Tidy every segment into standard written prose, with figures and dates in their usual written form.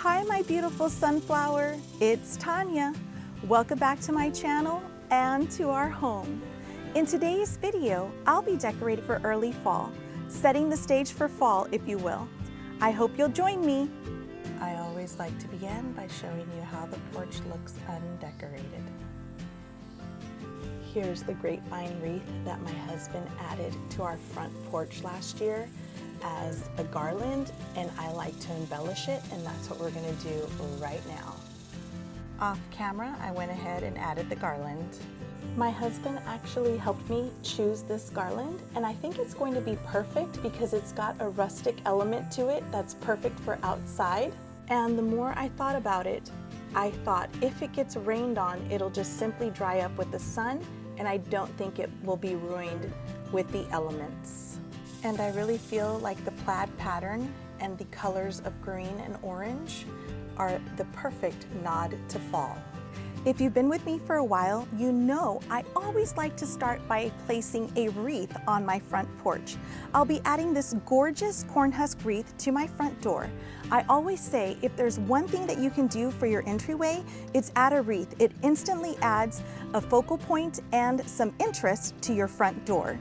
Hi, my beautiful sunflower. It's Tanya. Welcome back to my channel and to our home. In today's video, I'll be decorating for early fall, setting the stage for fall, if you will. I hope you'll join me. I always like to begin by showing you how the porch looks undecorated. Here's the grapevine wreath that my husband added to our front porch last year as a garland, and I like to embellish it, and that's what we're gonna do right now. Off camera, I went ahead and added the garland. My husband actually helped me choose this garland, and I think it's going to be perfect because it's got a rustic element to it that's perfect for outside. And the more I thought about it, I thought if it gets rained on, it'll just simply dry up with the sun, and I don't think it will be ruined with the elements. And I really feel like the plaid pattern and the colors of green and orange are the perfect nod to fall. If you've been with me for a while, you know I always like to start by placing a wreath on my front porch. I'll be adding this gorgeous corn husk wreath to my front door. I always say if there's one thing that you can do for your entryway, it's add a wreath. It instantly adds a focal point and some interest to your front door.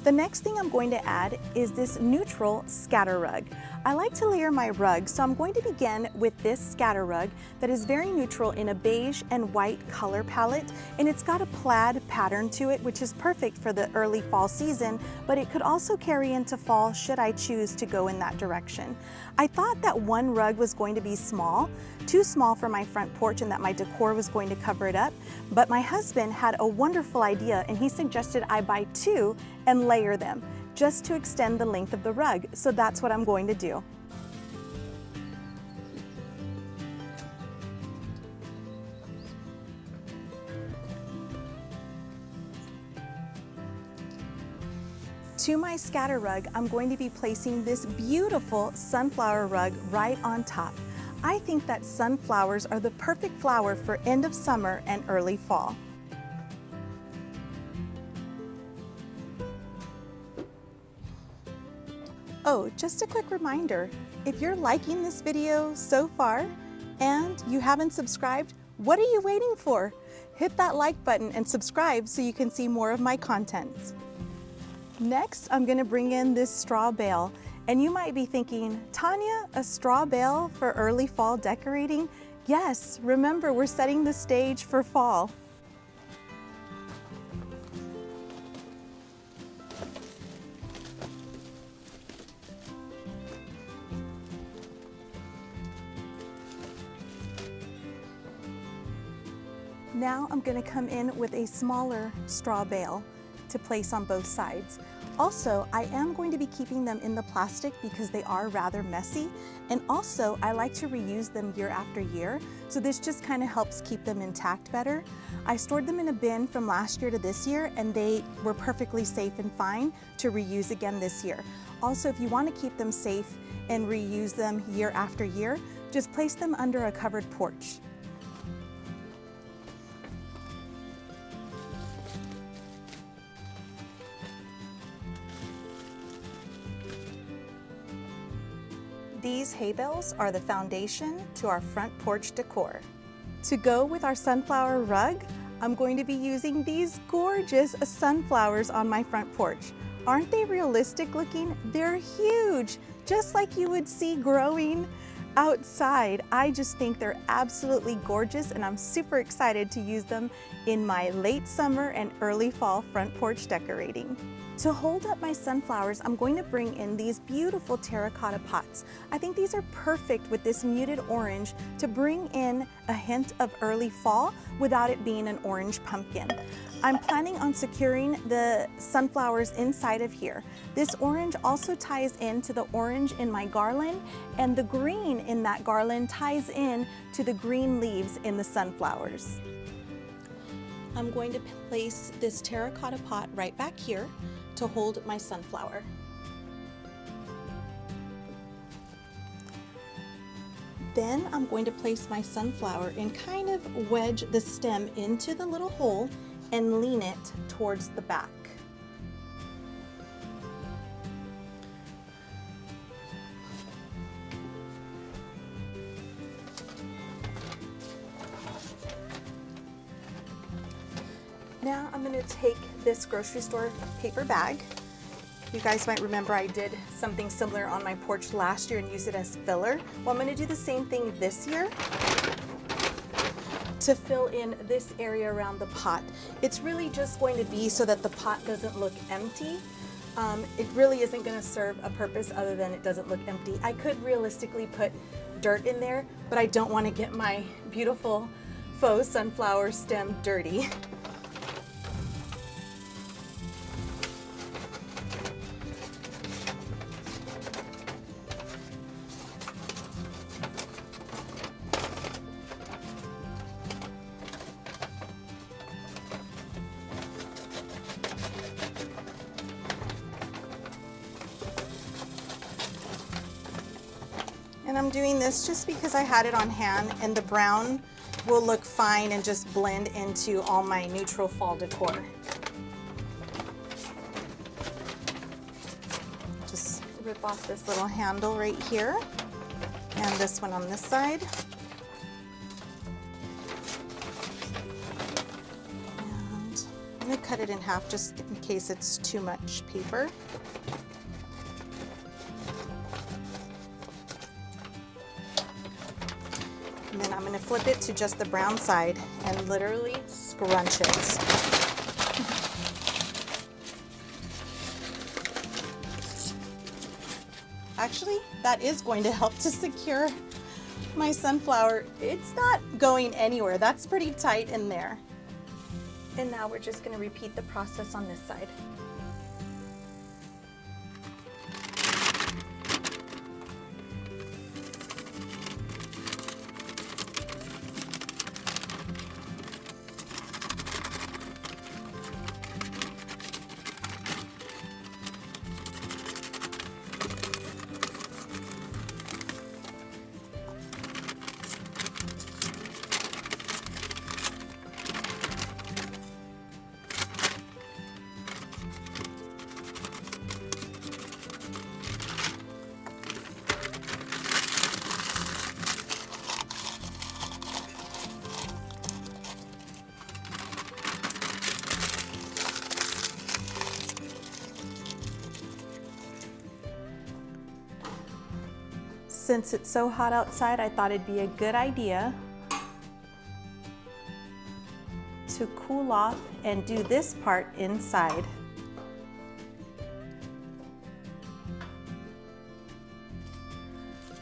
The next thing I'm going to add is this neutral scatter rug. I like to layer my rug, so I'm going to begin with this scatter rug that is very neutral in a beige and white color palette, and it's got a plaid pattern to it, which is perfect for the early fall season, but it could also carry into fall should I choose to go in that direction. I thought that one rug was going to be small, too small for my front porch, and that my decor was going to cover it up, but my husband had a wonderful idea, and he suggested I buy two and layer them just to extend the length of the rug. So that's what I'm going to do. To my scatter rug, I'm going to be placing this beautiful sunflower rug right on top. I think that sunflowers are the perfect flower for end of summer and early fall. Oh, just a quick reminder, if you're liking this video so far and you haven't subscribed, what are you waiting for? Hit that like button and subscribe so you can see more of my content. Next, I'm gonna bring in this straw bale, and you might be thinking, Tanya, a straw bale for early fall decorating? Yes, remember, we're setting the stage for fall. Now I'm going to come in with a smaller straw bale to place on both sides. Also, I am going to be keeping them in the plastic because they are rather messy, and also I like to reuse them year after year, so this just kind of helps keep them intact better. I stored them in a bin from last year to this year, and they were perfectly safe and fine to reuse again this year. Also, if you want to keep them safe and reuse them year after year, just place them under a covered porch. These hay bales are the foundation to our front porch decor. To go with our sunflower rug, I'm going to be using these gorgeous sunflowers on my front porch. Aren't they realistic looking? They're huge, just like you would see growing outside. I just think they're absolutely gorgeous, and I'm super excited to use them in my late summer and early fall front porch decorating. To hold up my sunflowers, I'm going to bring in these beautiful terracotta pots. I think these are perfect with this muted orange to bring in a hint of early fall without it being an orange pumpkin. I'm planning on securing the sunflowers inside of here. This orange also ties into the orange in my garland, and the green in that garland ties in to the green leaves in the sunflowers. I'm going to place this terracotta pot right back here to hold my sunflower. Then I'm going to place my sunflower and kind of wedge the stem into the little hole and lean it towards the back. Now I'm gonna take this grocery store paper bag. You guys might remember I did something similar on my porch last year and used it as filler. Well, I'm gonna do the same thing this year to fill in this area around the pot. It's really just going to be so that the pot doesn't look empty. It really isn't gonna serve a purpose other than it doesn't look empty. I could realistically put dirt in there, but I don't wanna get my beautiful faux sunflower stem dirty. And I'm doing this just because I had it on hand, and the brown will look fine and just blend into all my neutral fall decor. Just rip off this little handle right here and this one on this side. And I'm going to cut it in half just in case it's too much paper. And then I'm going to flip it to just the brown side and literally scrunch it. Actually, that is going to help to secure my sunflower. It's not going anywhere. That's pretty tight in there. And now we're just going to repeat the process on this side. Since it's so hot outside, I thought it'd be a good idea to cool off and do this part inside.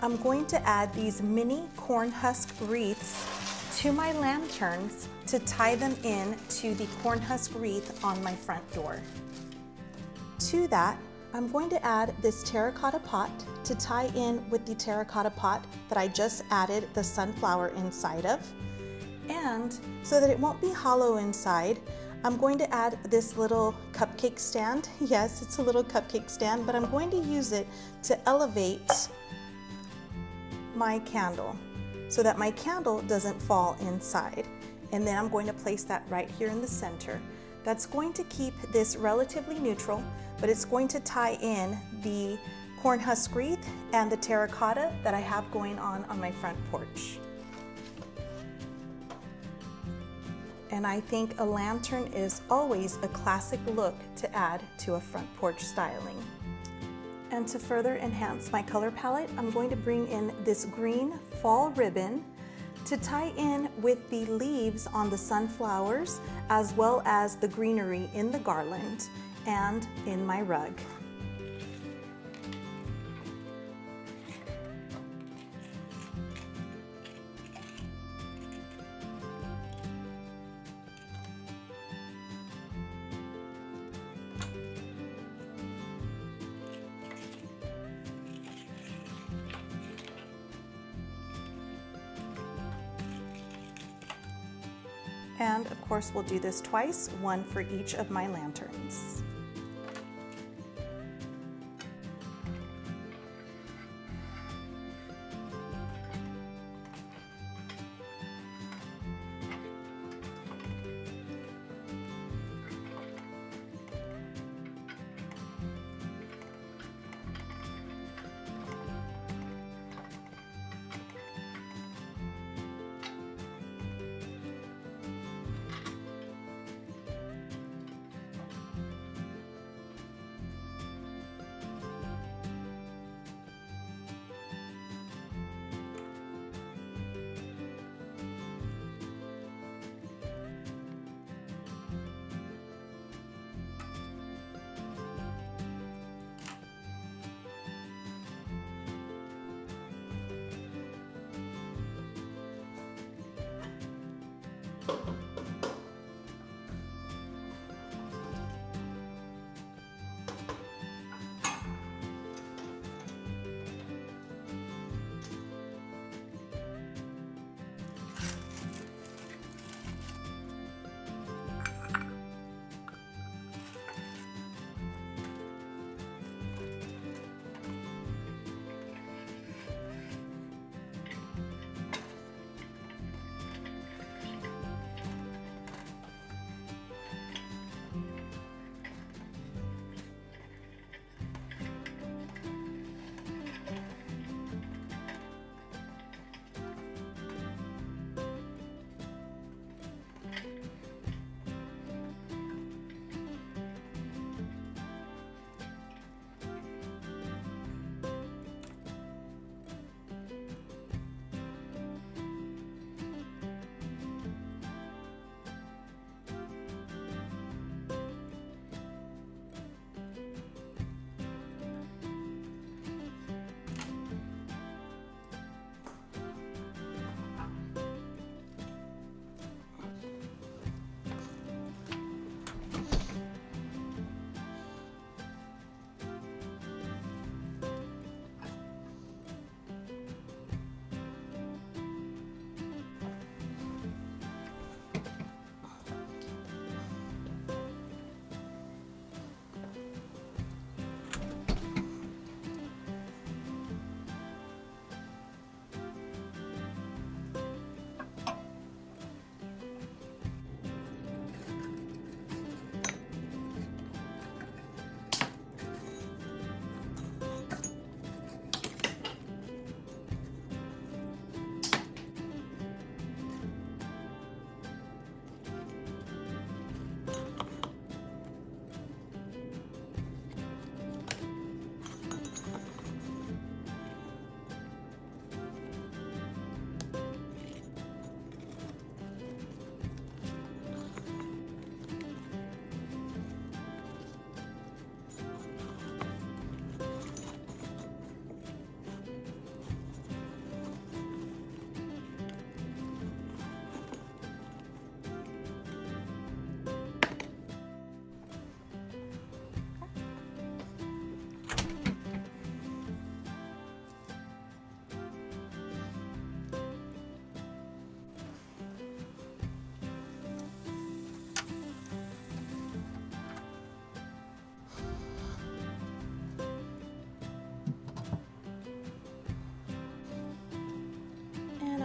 I'm going to add these mini corn husk wreaths to my lanterns to tie them in to the corn husk wreath on my front door. To that, I'm going to add this terracotta pot to tie in with the terracotta pot that I just added the sunflower inside of. And so that it won't be hollow inside, I'm going to add this little cupcake stand. Yes, it's a little cupcake stand, but I'm going to use it to elevate my candle so that my candle doesn't fall inside. And then I'm going to place that right here in the center. That's going to keep this relatively neutral, but it's going to tie in the corn husk wreath and the terracotta that I have going on my front porch. And I think a lantern is always a classic look to add to a front porch styling. And to further enhance my color palette, I'm going to bring in this green fall ribbon to tie in with the leaves on the sunflowers, as well as the greenery in the garland and in my rug. And of course, we'll do this twice, one for each of my lanterns.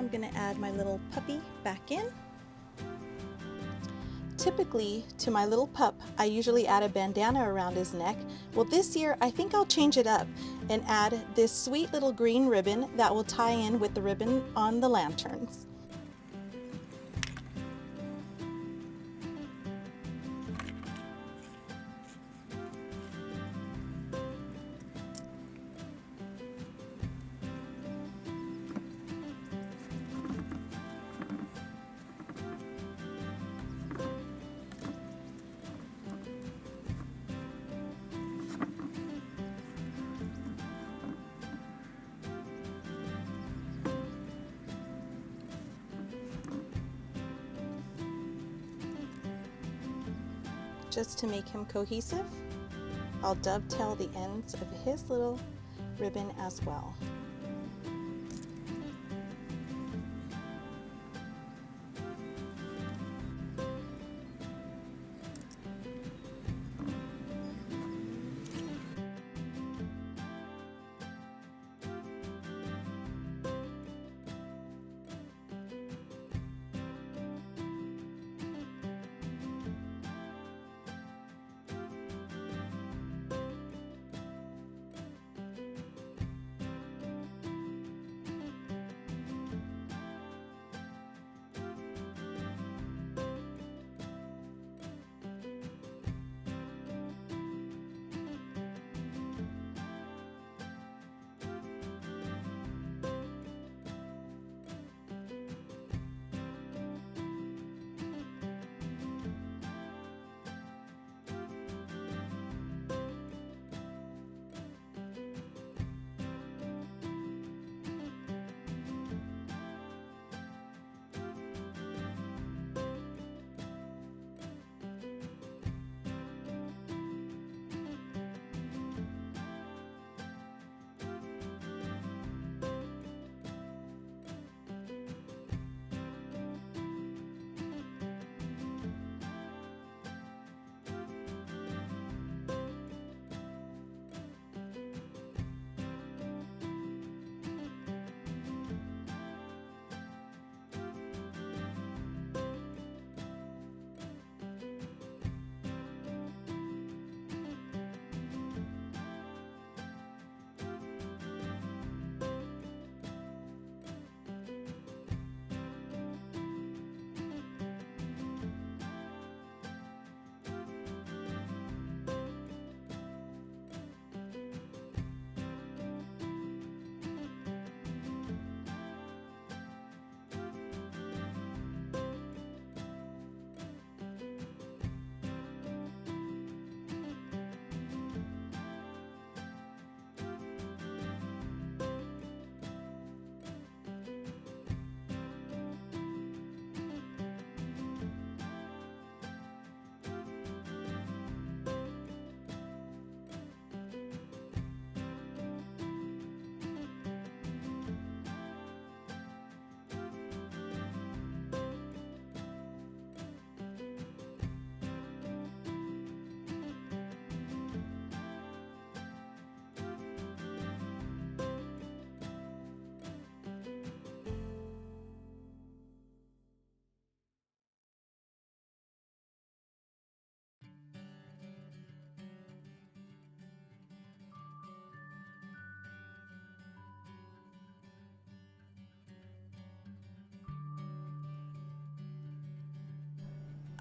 I'm gonna add my little puppy back in. Typically, to my little pup, I usually add a bandana around his neck. Well, this year, I think I'll change it up and add this sweet little green ribbon that will tie in with the ribbon on the lanterns. Just to make him cohesive, I'll dovetail the ends of his little ribbon as well.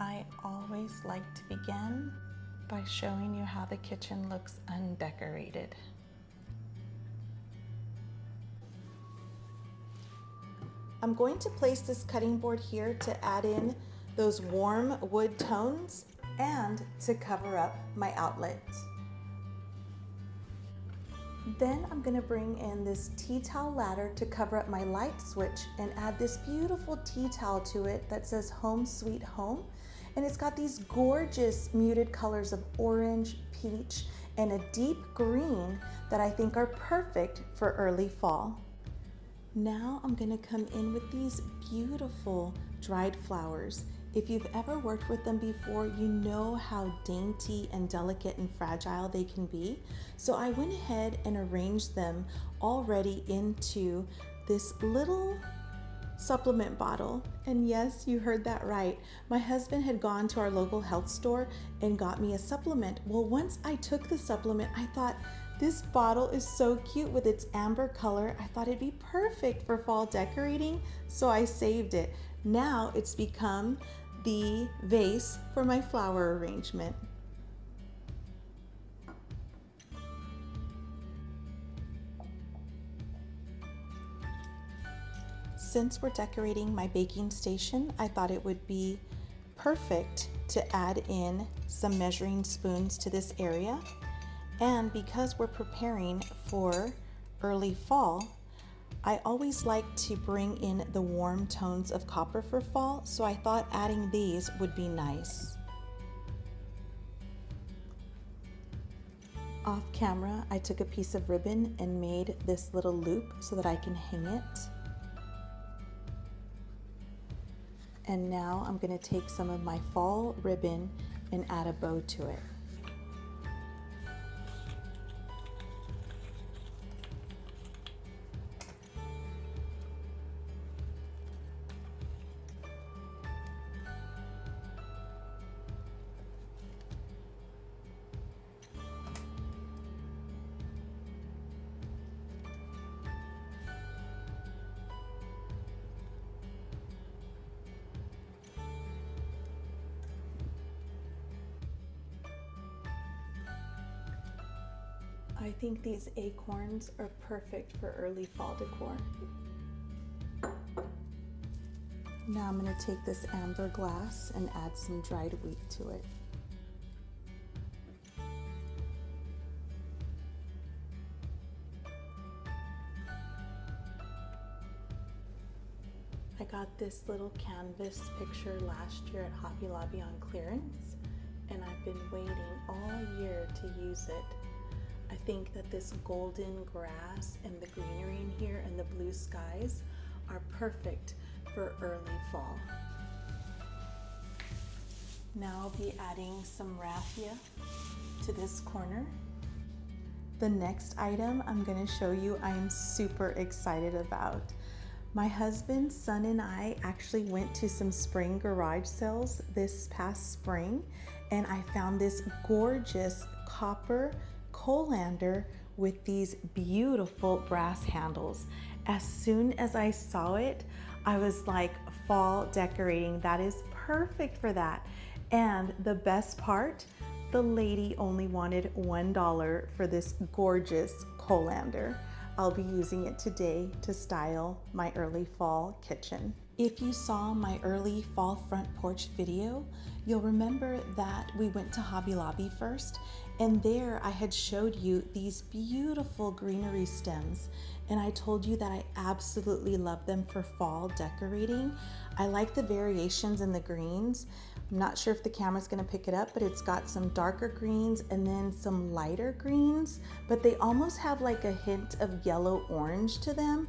I always like to begin by showing you how the kitchen looks undecorated. I'm going to place this cutting board here to add in those warm wood tones and to cover up my outlet. Then I'm going to bring in this tea towel ladder to cover up my light switch and add this beautiful tea towel to it that says Home Sweet Home. And it's got these gorgeous muted colors of orange, peach, and a deep green that I think are perfect for early fall. Now I'm going to come in with these beautiful dried flowers. If you've ever worked with them before, you know how dainty and delicate and fragile they can be. So I went ahead and arranged them already into this little supplement bottle. And yes, you heard that right. My husband had gone to our local health store and got me a supplement. Well, once I took the supplement, I thought, this bottle is so cute with its amber color. I thought it'd be perfect for fall decorating, so I saved it. Now it's become the vase for my flower arrangement. Since we're decorating my baking station, I thought it would be perfect to add in some measuring spoons to this area. And because we're preparing for early fall, I always like to bring in the warm tones of copper for fall, so I thought adding these would be nice. Off camera, I took a piece of ribbon and made this little loop so that I can hang it. And now I'm going to take some of my fall ribbon and add a bow to it. I think these acorns are perfect for early fall decor. Now I'm going to take this amber glass and add some dried wheat to it. I got this little canvas picture last year at Hobby Lobby on clearance, and I've been waiting all year to use it. I think that this golden grass and the greenery in here and the blue skies are perfect for early fall. Now I'll be adding some raffia to this corner. The next item I'm going to show you I'm super excited about. My husband, son, and I actually went to some spring garage sales this past spring, and I found this gorgeous copper colander with these beautiful brass handles. As soon as I saw it, I was like, fall decorating, that is perfect for that. And the best part, the lady only wanted $1 for this gorgeous colander. I'll be using it today to style my early fall kitchen. If you saw my early fall front porch video, you'll remember that we went to Hobby Lobby first, and there I had showed you these beautiful greenery stems, and I told you that I absolutely love them for fall decorating. I like the variations in the greens. I'm not sure if the camera's gonna pick it up, but it's got some darker greens and then some lighter greens, but they almost have like a hint of yellow orange to them,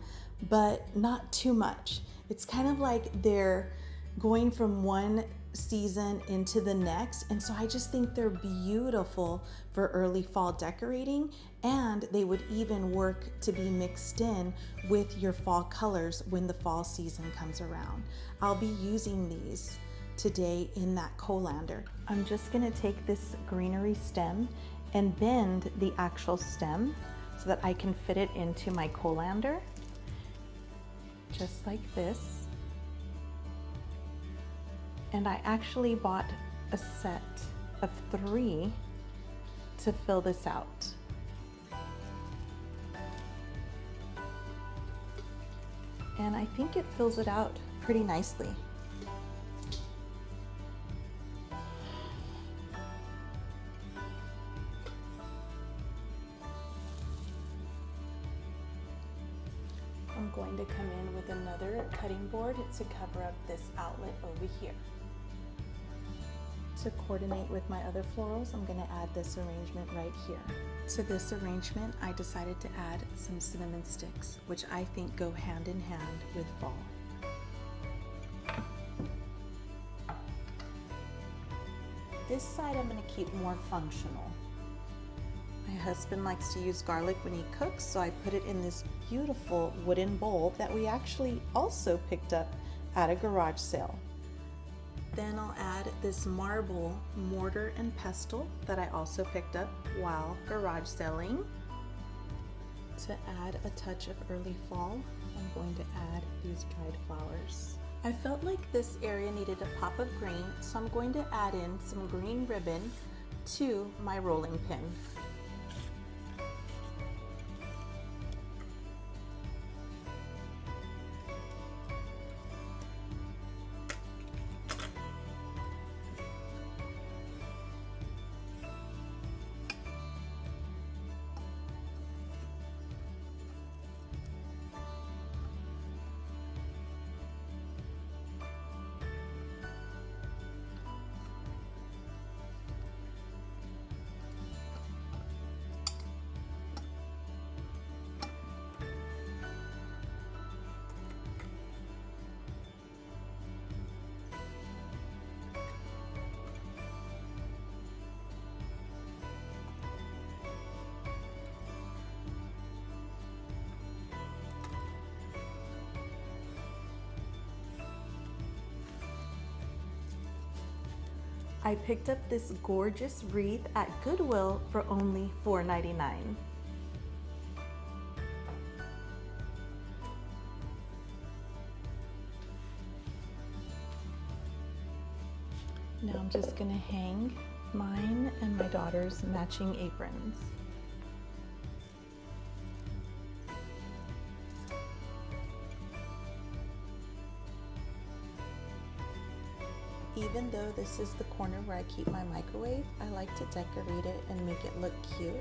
but not too much. It's kind of like they're going from one season into the next, and so I just think they're beautiful for early fall decorating, and they would even work to be mixed in with your fall colors when the fall season comes around. I'll be using these today in that colander. I'm just going to take this greenery stem and bend the actual stem so that I can fit it into my colander, just like this. And I actually bought a set of 3 to fill this out. And I think it fills it out pretty nicely. I'm going to come in with another cutting board to cover up this outlet over here. To coordinate with my other florals, I'm going to add this arrangement right here. To this arrangement, I decided to add some cinnamon sticks, which I think go hand in hand with fall. This side I'm going to keep more functional. My husband likes to use garlic when he cooks, so I put it in this beautiful wooden bowl that we actually also picked up at a garage sale. Then I'll add this marble mortar and pestle that I also picked up while garage selling. To add a touch of early fall, I'm going to add these dried flowers. I felt like this area needed a pop of green, so I'm going to add in some green ribbon to my rolling pin. I picked up this gorgeous wreath at Goodwill for only $4.99. Now I'm just going to hang mine and my daughter's matching aprons. Even though this is the corner where I keep my microwave, I like to decorate it and make it look cute.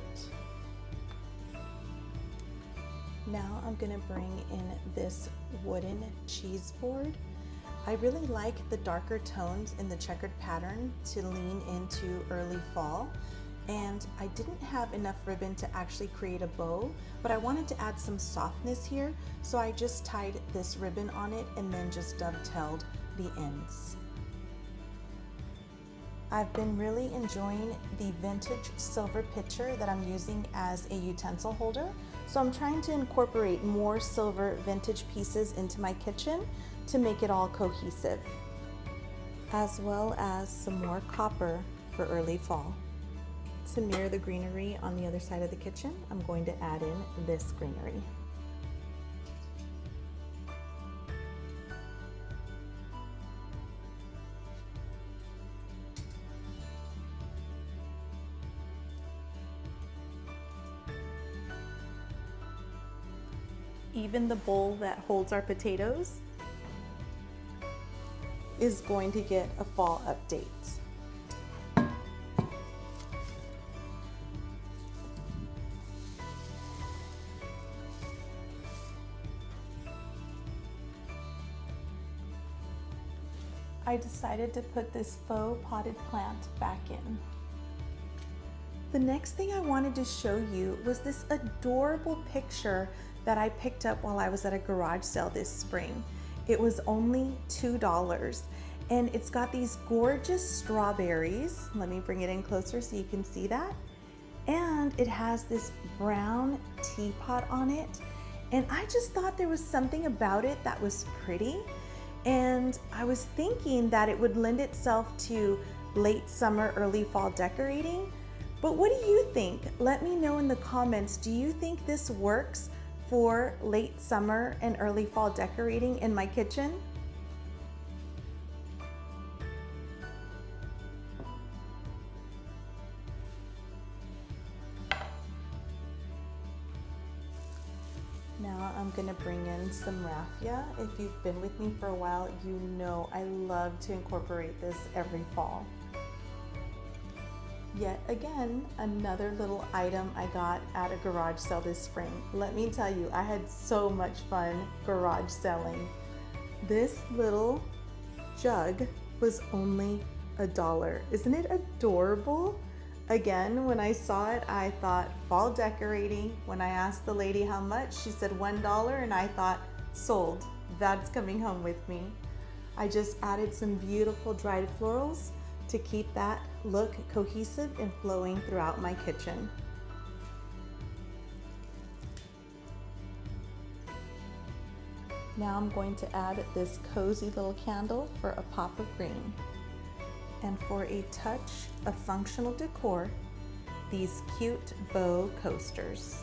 Now I'm going to bring in this wooden cheese board. I really like the darker tones in the checkered pattern to lean into early fall. And I didn't have enough ribbon to actually create a bow, but I wanted to add some softness here, so I just tied this ribbon on it and then just dovetailed the ends. I've been really enjoying the vintage silver pitcher that I'm using as a utensil holder. So I'm trying to incorporate more silver vintage pieces into my kitchen to make it all cohesive, as well as some more copper for early fall. To mirror the greenery on the other side of the kitchen, I'm going to add in this greenery. Even the bowl that holds our potatoes is going to get a fall update. I decided to put this faux potted plant back in. The next thing I wanted to show you was this adorable picture that I picked up while I was at a garage sale this spring. It was only $2 and it's got these gorgeous strawberries. Let me bring it in closer so you can see that. And it has this brown teapot on it. And I just thought there was something about it that was pretty. And I was thinking that it would lend itself to late summer, early fall decorating. But what do you think? Let me know in the comments. Do you think this works for late summer and early fall decorating in my kitchen? I'm gonna bring in some raffia. If you've been with me for a while, you know I love to incorporate this every fall. Yet again, another little item I got at a garage sale this spring. Let me tell you, I had so much fun garage selling. This little jug was only $1. Isn't it adorable? Again, when I saw it, I thought fall decorating. When I asked the lady how much, she said $1, and I thought, sold. That's coming home with me. I just added some beautiful dried florals to keep that look cohesive and flowing throughout my kitchen. Now I'm going to add this cozy little candle for a pop of green. And for a touch of functional decor, these cute bow coasters.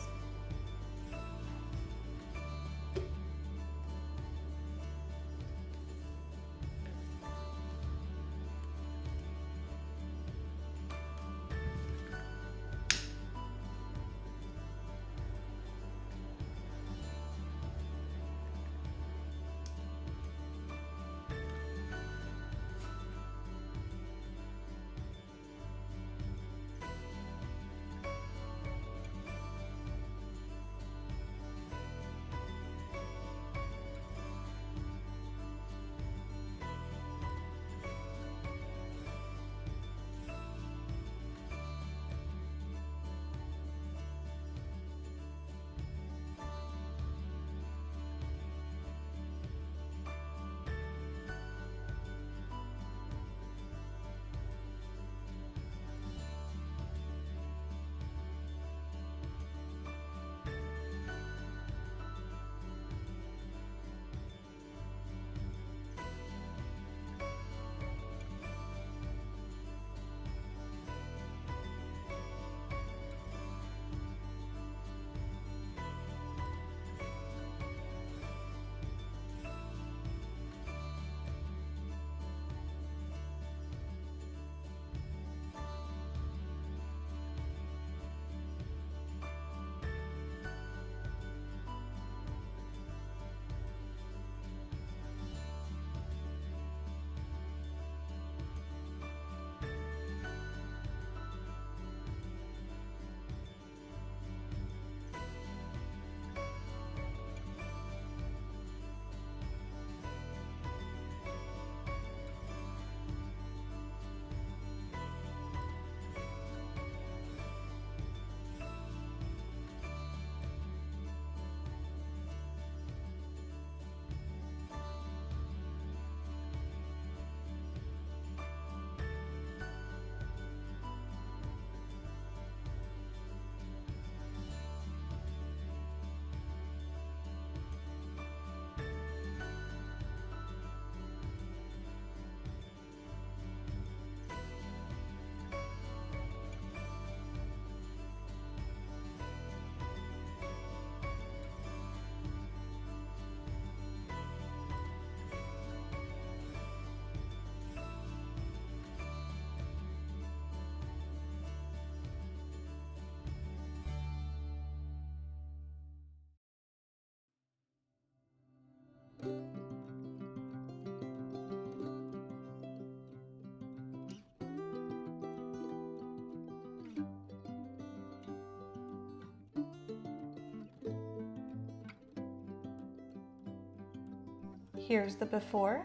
Here's the before.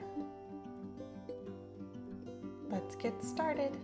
Let's get started.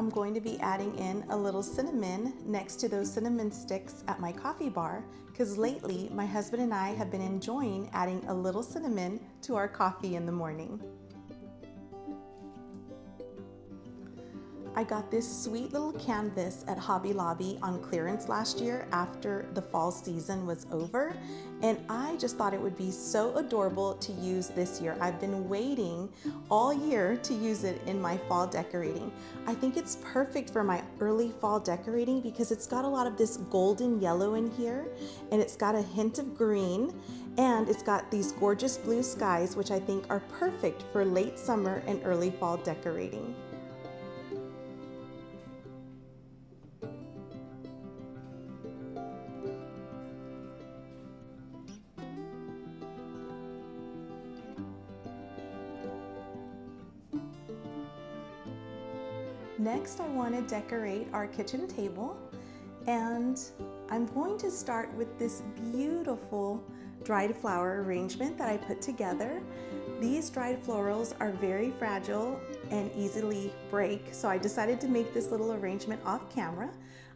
I'm going to be adding in a little cinnamon next to those cinnamon sticks at my coffee bar, because lately my husband and I have been enjoying adding a little cinnamon to our coffee in the morning. I got this sweet little canvas at Hobby Lobby on clearance last year after the fall season was over, and I just thought it would be so adorable to use this year. I've been waiting all year to use it in my fall decorating. I think it's perfect for my early fall decorating because it's got a lot of this golden yellow in here, and it's got a hint of green, and it's got these gorgeous blue skies, which I think are perfect for late summer and early fall decorating. Next, I want to decorate our kitchen table, and I'm going to start with this beautiful dried flower arrangement that I put together. These dried florals are very fragile and easily break, so I decided to make this little arrangement off camera.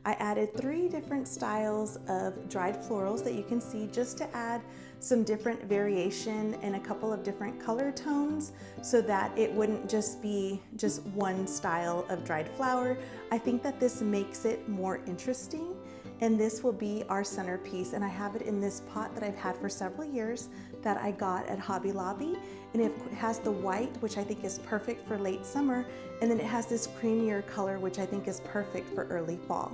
I added 3 different styles of dried florals that you can see, just to add some different variation and a couple of different color tones so that it wouldn't just be just one style of dried flower. I think that this makes it more interesting, and this will be our centerpiece. And I have it in this pot that I've had for several years that I got at Hobby Lobby, and it has the white, which I think is perfect for late summer, and then it has this creamier color, which I think is perfect for early fall.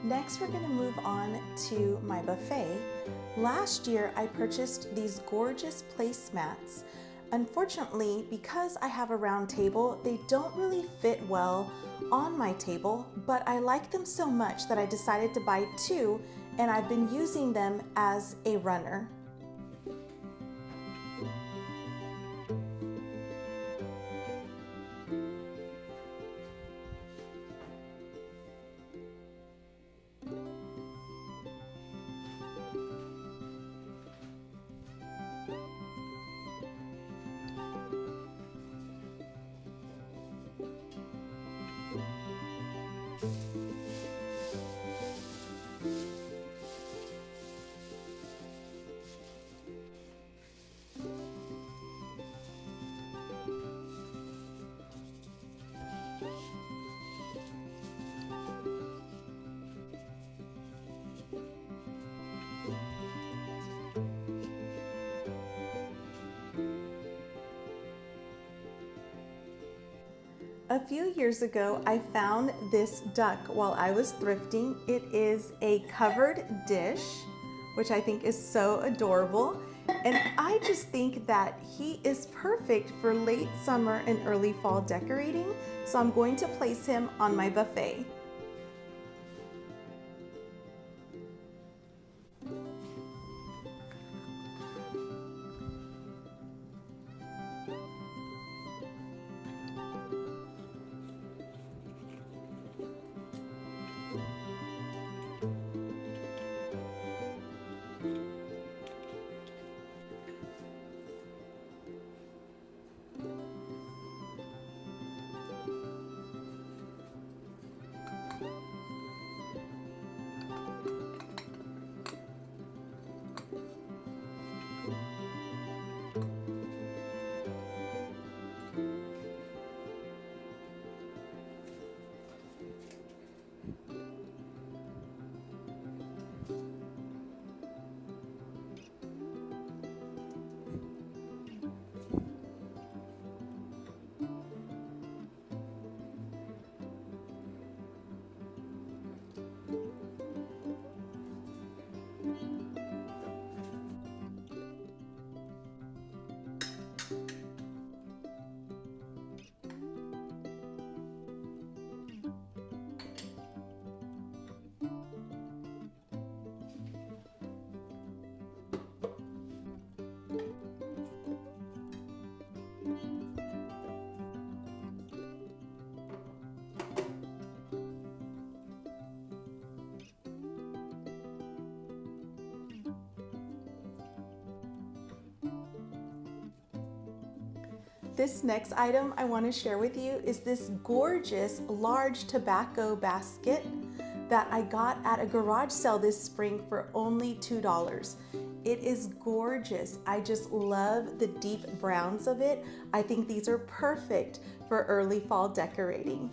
Next, we're going to move on to my buffet. Last year, I purchased these gorgeous placemats. Unfortunately, because I have a round table, they don't really fit well on my table, but I like them so much that I decided to buy 2, and I've been using them as a runner. A few years ago, I found this duck while I was thrifting. It is a covered dish, which I think is so adorable. And I just think that he is perfect for late summer and early fall decorating. So I'm going to place him on my buffet. This next item I want to share with you is this gorgeous large tobacco basket that I got at a garage sale this spring for only $2. It is gorgeous. I just love the deep browns of it. I think these are perfect for early fall decorating.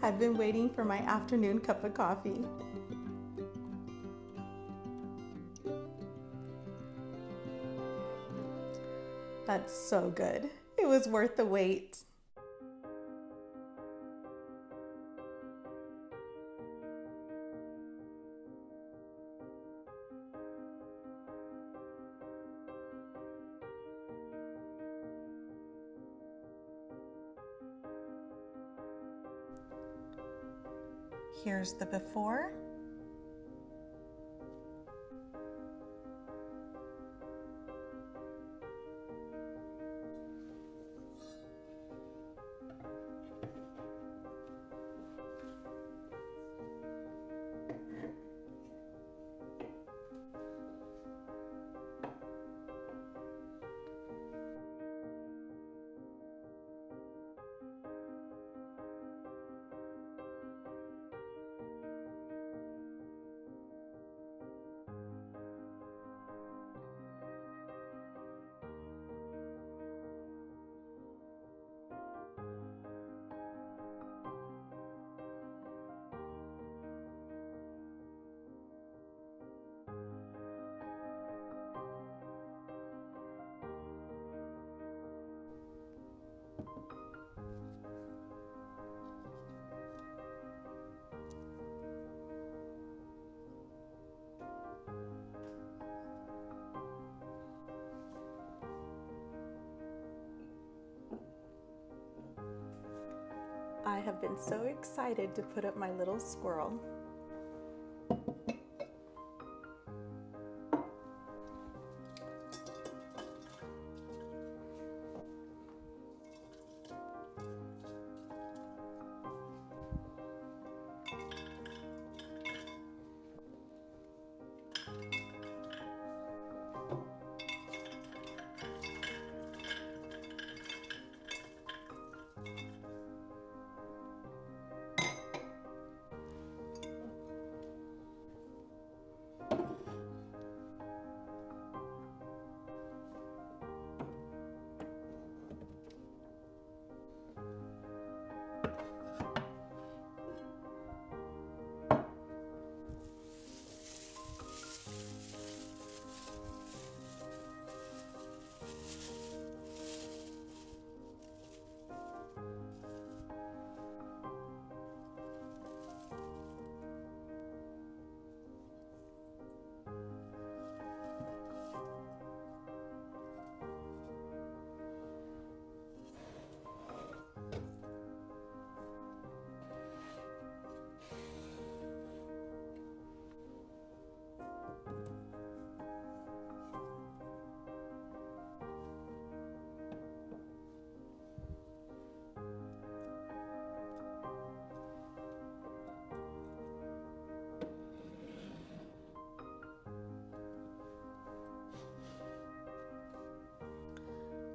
I've been waiting for my afternoon cup of coffee. That's so good. It was worth the wait. Here's the before. I have been so excited to put up my little squirrel.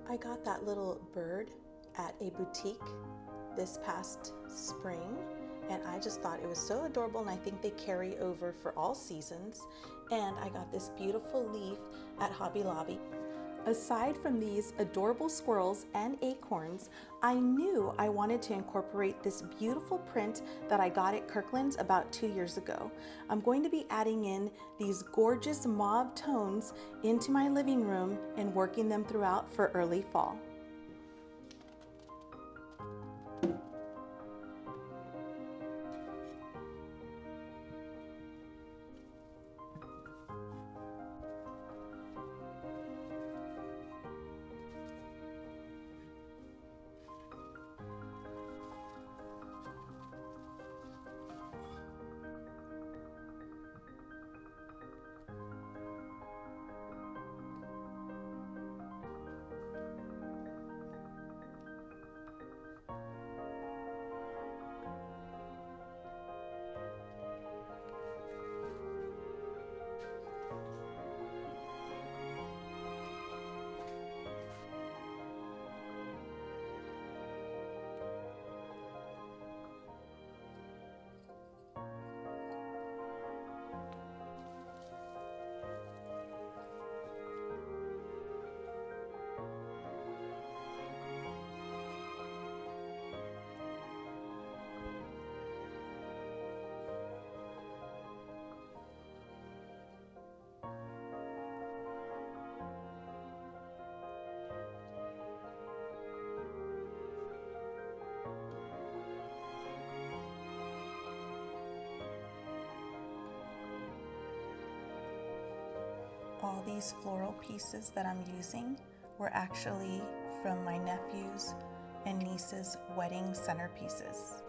I got that little bird at a boutique this past spring, and I just thought it was so adorable, and I think they carry over for all seasons. And I got this beautiful leaf at Hobby Lobby. Aside from these adorable squirrels and acorns, I knew I wanted to incorporate this beautiful print that I got at Kirkland's about 2 years ago. I'm going to be adding in these gorgeous mauve tones into my living room and working them throughout for early fall. All these floral pieces that I'm using were actually from my nephew's and niece's wedding centerpieces.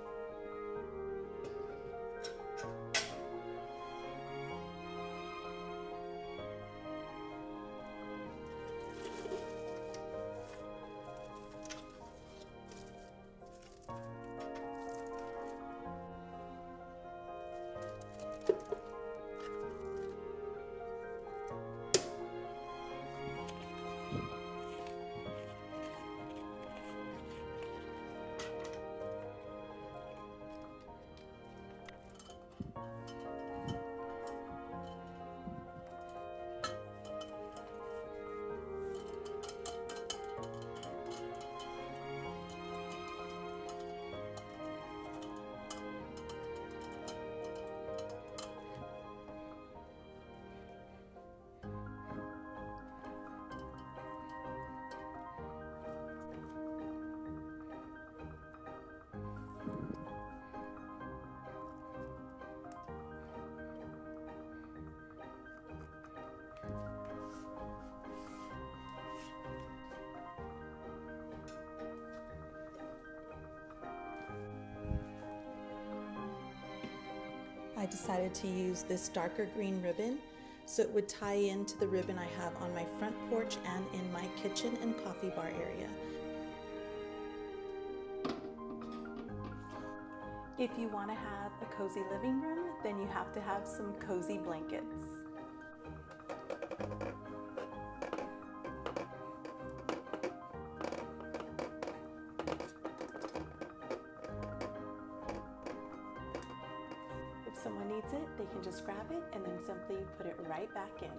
decided to use this darker green ribbon so it would tie into the ribbon I have on my front porch and in my kitchen and coffee bar area. If you want to have a cozy living room, then you have to have some cozy blankets. If someone needs it, they can just grab it and then simply put it right back in.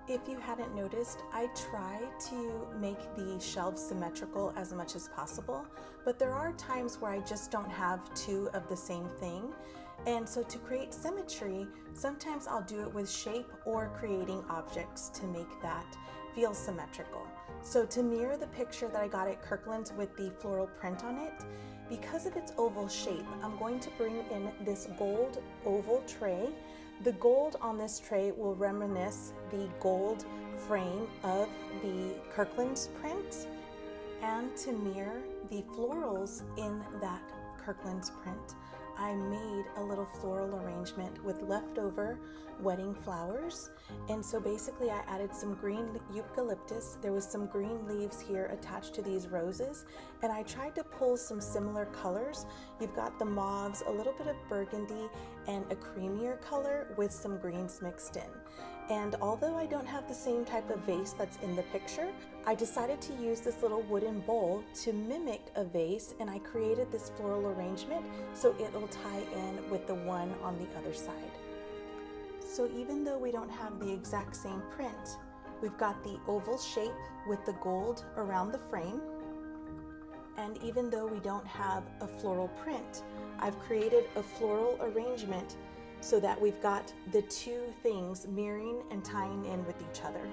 If you hadn't noticed, I try to make the shelves symmetrical as much as possible, but there are times where I just don't have two of the same thing. And so to create symmetry, sometimes I'll do it with shape or creating objects to make that feel symmetrical. So to mirror the picture that I got at Kirkland's with the floral print on it, because of its oval shape, I'm going to bring in this gold oval tray. The gold on this tray will reminisce the gold frame of the Kirkland's print, and to mirror the florals in that Kirkland's print, I made a little floral arrangement with leftover wedding flowers. And so basically I added some green eucalyptus. There was some green leaves here attached to these roses, and I tried to pull some similar colors. You've got the mauves, a little bit of burgundy, and a creamier color with some greens mixed in. And although I don't have the same type of vase that's in the picture, I decided to use this little wooden bowl to mimic a vase, and I created this floral arrangement so it'll tie in with the one on the other side. So even though we don't have the exact same print, we've got the oval shape with the gold around the frame. And even though we don't have a floral print, I've created a floral arrangement so that we've got the two things mirroring and tying in with each other.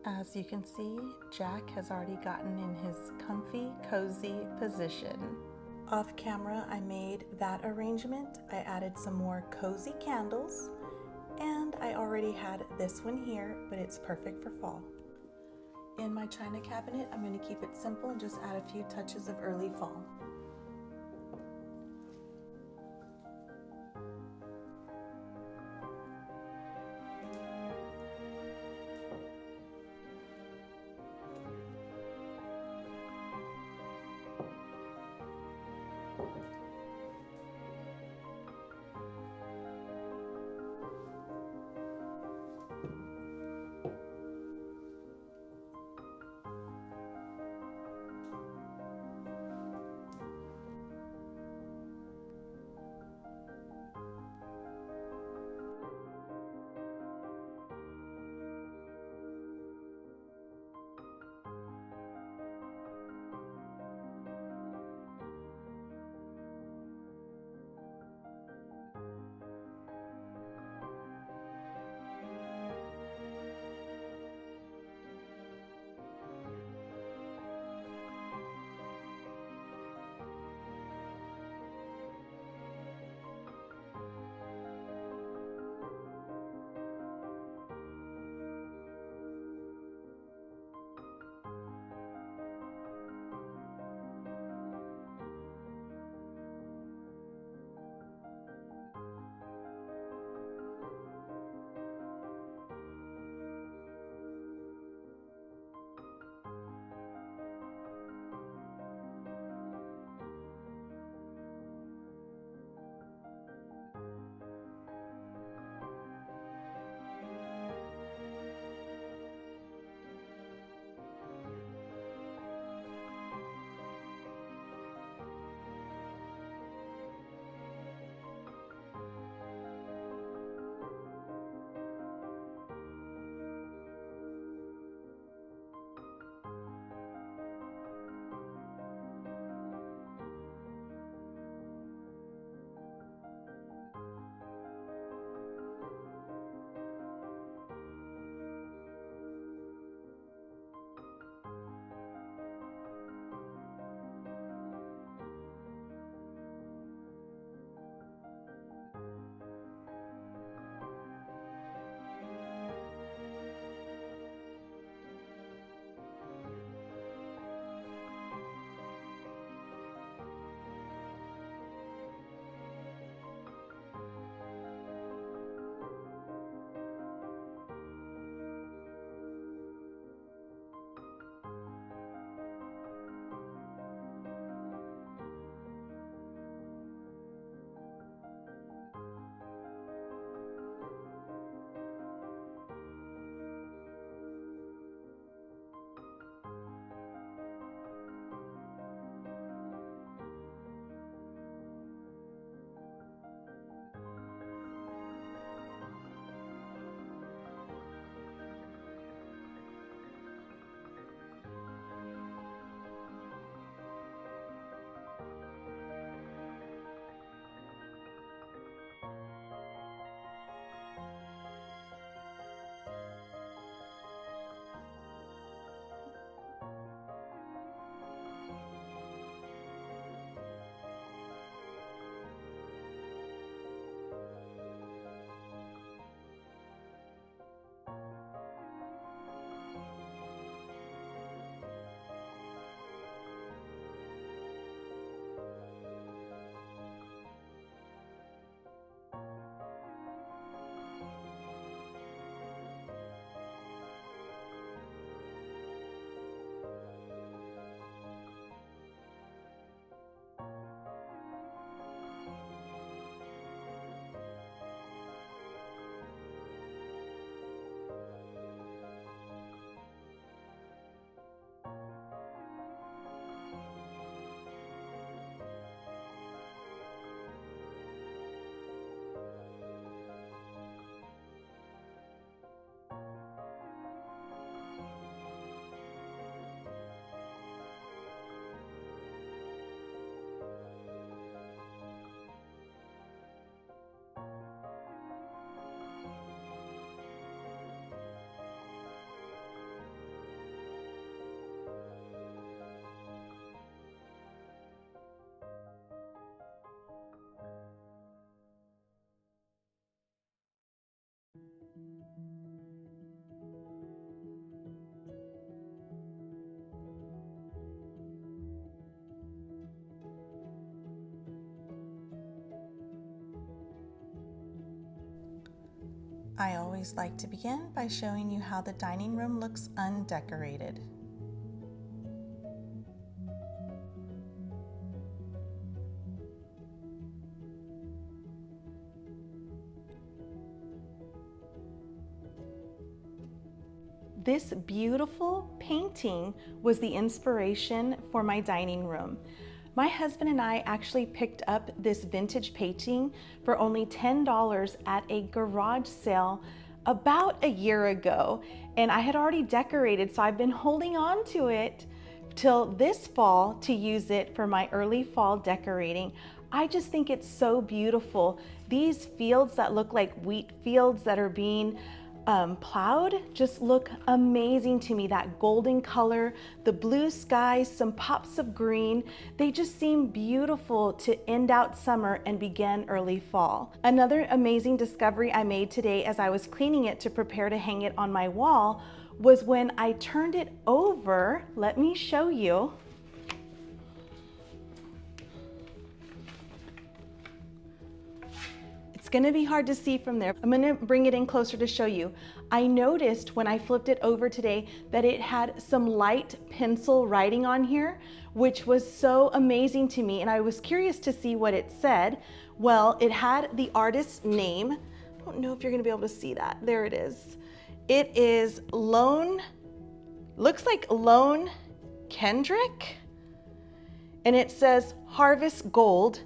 As you can see, Jack has already gotten in his comfy, cozy position. Off camera, I made that arrangement. I added some more cozy candles, and I already had this one here, but it's perfect for fall. In my china cabinet, I'm going to keep it simple and just add a few touches of early fall. I always like to begin by showing you how the dining room looks undecorated. This beautiful painting was the inspiration for my dining room. My husband and I actually picked up this vintage painting for only $10 at a garage sale about a year ago, and I had already decorated, so I've been holding on to it till this fall to use it for my early fall decorating. I just think it's so beautiful. These fields that look like wheat fields that are being plowed just look amazing to me. That golden color, the blue skies, some pops of green, they just seem beautiful to end out summer and begin early fall. Another amazing discovery I made today as I was cleaning it to prepare to hang it on my wall was when I turned it over. Let me show you. It's gonna be hard to see from there. I'm gonna bring it in closer to show you. I noticed when I flipped it over today that it had some light pencil writing on here, which was so amazing to me, and I was curious to see what it said. Well, it had the artist's name. I don't know if you're gonna be able to see that. There it is. It is Lone, looks like Lone Kendrick, and it says Harvest Gold,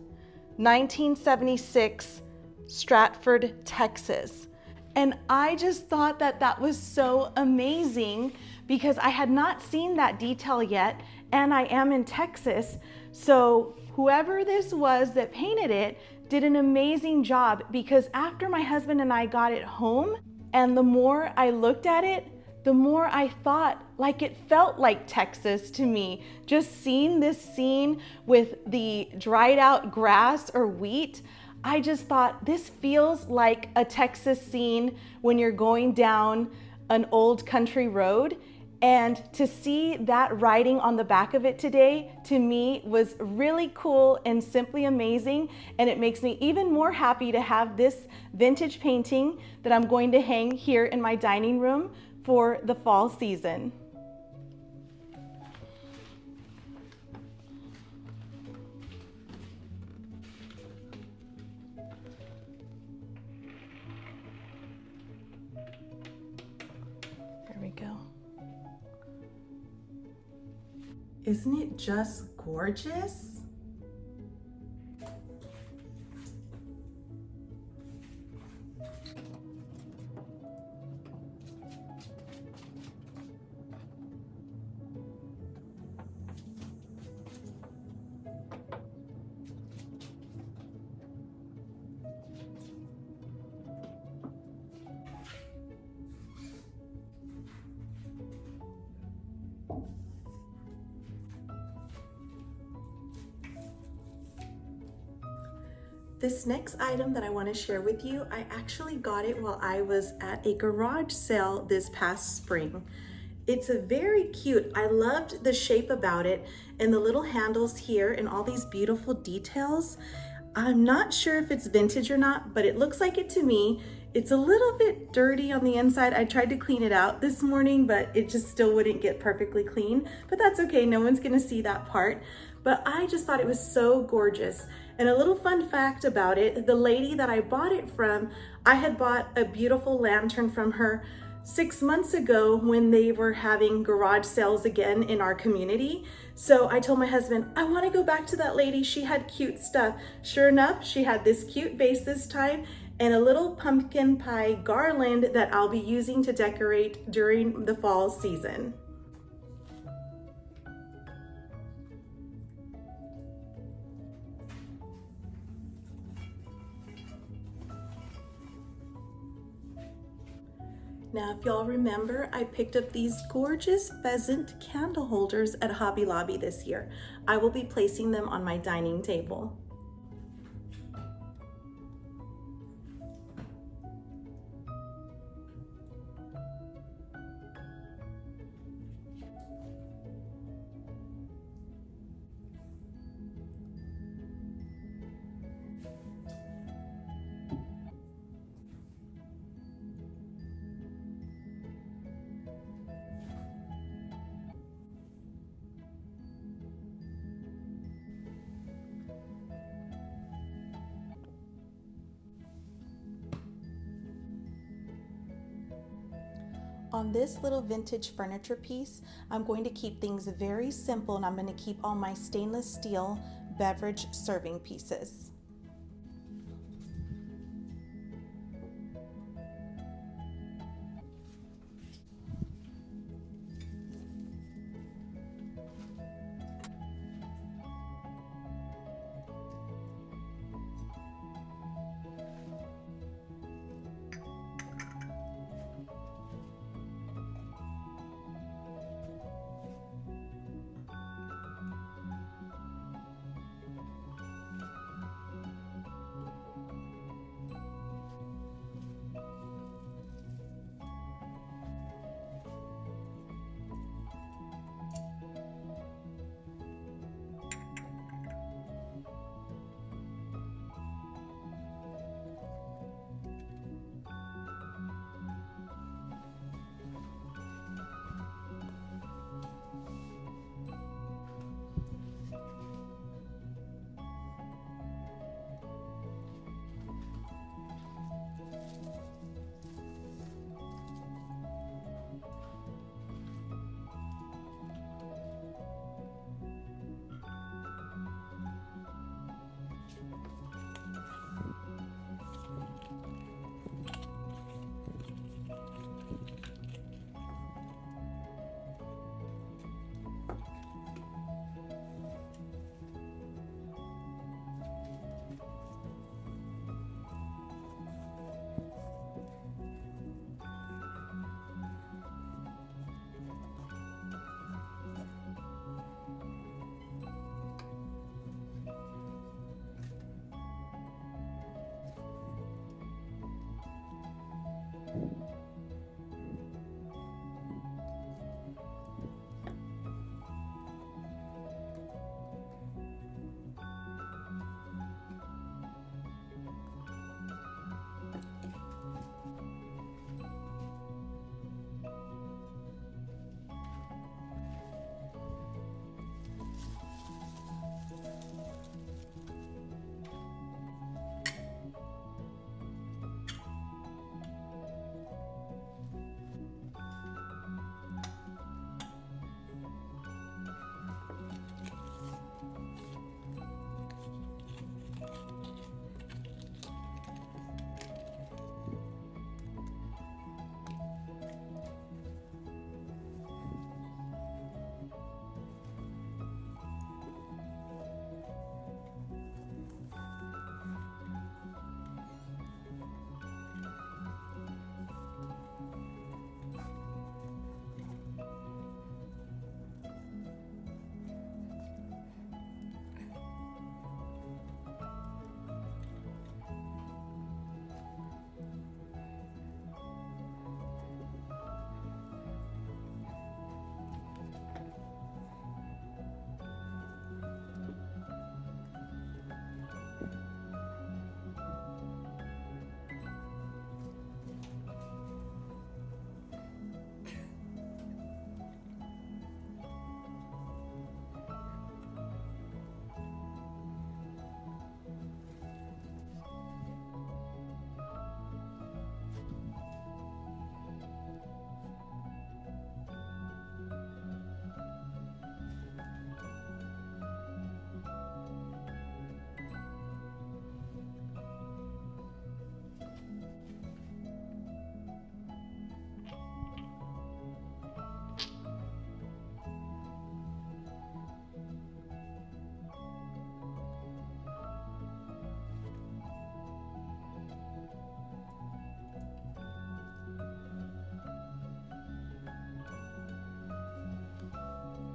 1976, Stratford, Texas. And I just thought that that was so amazing because I had not seen that detail yet, and I am in Texas. So whoever this was that painted it did an amazing job, because after my husband and I got it home, and the more I looked at it, the more I thought like it felt like Texas to me. Just seeing this scene with the dried out grass or wheat, I just thought this feels like a Texas scene when you're going down an old country road. And to see that writing on the back of it today, to me, was really cool and simply amazing. And it makes me even more happy to have this vintage painting that I'm going to hang here in my dining room for the fall season. There we go. Isn't it just gorgeous? This next item that I want to share with you, I actually got it while I was at a garage sale this past spring. It's a very cute, I loved the shape about it and the little handles here and all these beautiful details. I'm not sure if it's vintage or not, but it looks like it to me. It's a little bit dirty on the inside. I tried to clean it out this morning, but it just still wouldn't get perfectly clean, but that's okay. No one's gonna see that part. But I just thought it was so gorgeous. And a little fun fact about it, the lady that I bought it from, I had bought a beautiful lantern from her 6 months ago when they were having garage sales again in our community. So I told my husband, I want to go back to that lady. She had cute stuff. Sure enough, she had this cute vase this time and a little pumpkin pie garland that I'll be using to decorate during the fall season. Now, if y'all remember, I picked up these gorgeous pheasant candle holders at Hobby Lobby this year. I will be placing them on my dining table. On this little vintage furniture piece, I'm going to keep things very simple, and I'm going to keep all my stainless steel beverage serving pieces.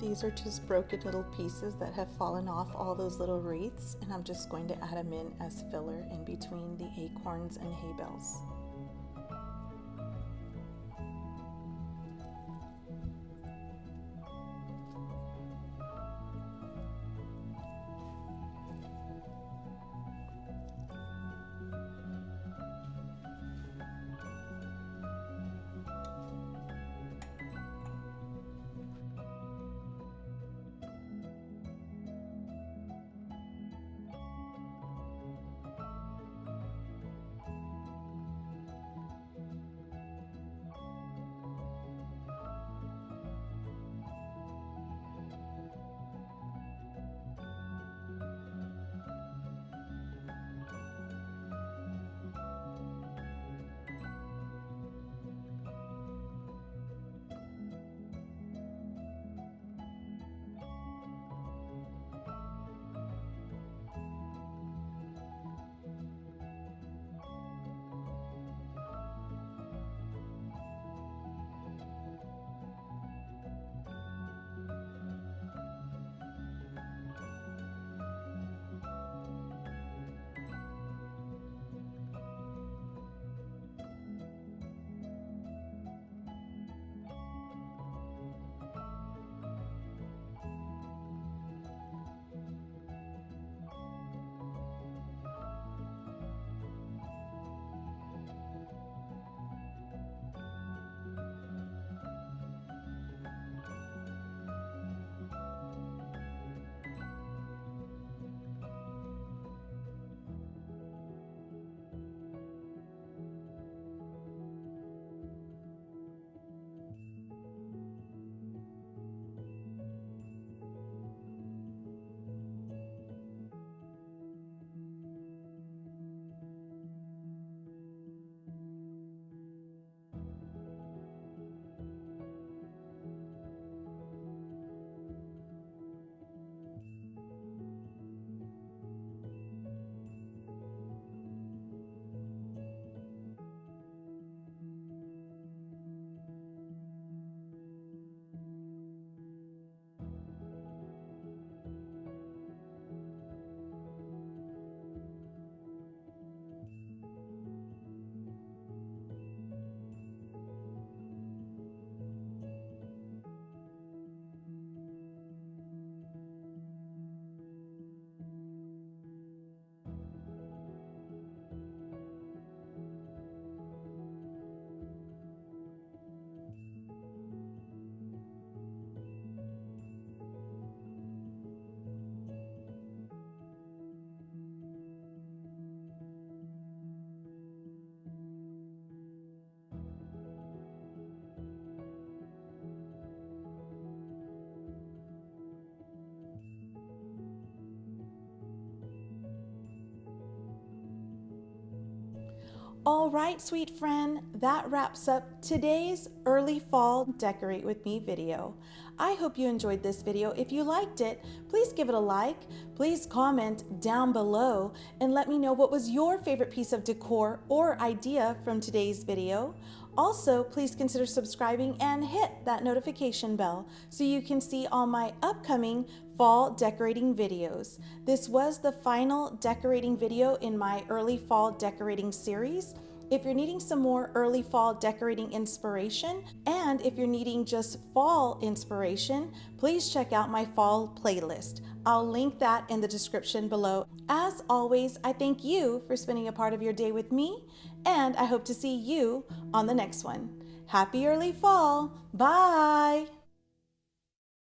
These are just broken little pieces that have fallen off all those little wreaths, and I'm just going to add them in as filler in between the acorns and hay bales. All right, sweet friend, that wraps up today's early fall Decorate With Me video. I hope you enjoyed this video. If you liked it, please give it a like. Please comment down below and let me know what was your favorite piece of decor or idea from today's video. Also, please consider subscribing and hit that notification bell so you can see all my upcoming fall decorating videos. This was the final decorating video in my early fall decorating series. If you're needing some more early fall decorating inspiration, and if you're needing just fall inspiration, please check out my fall playlist. I'll link that in the description below. As always, I thank you for spending a part of your day with me, and I hope to see you on the next one. Happy early fall. Bye.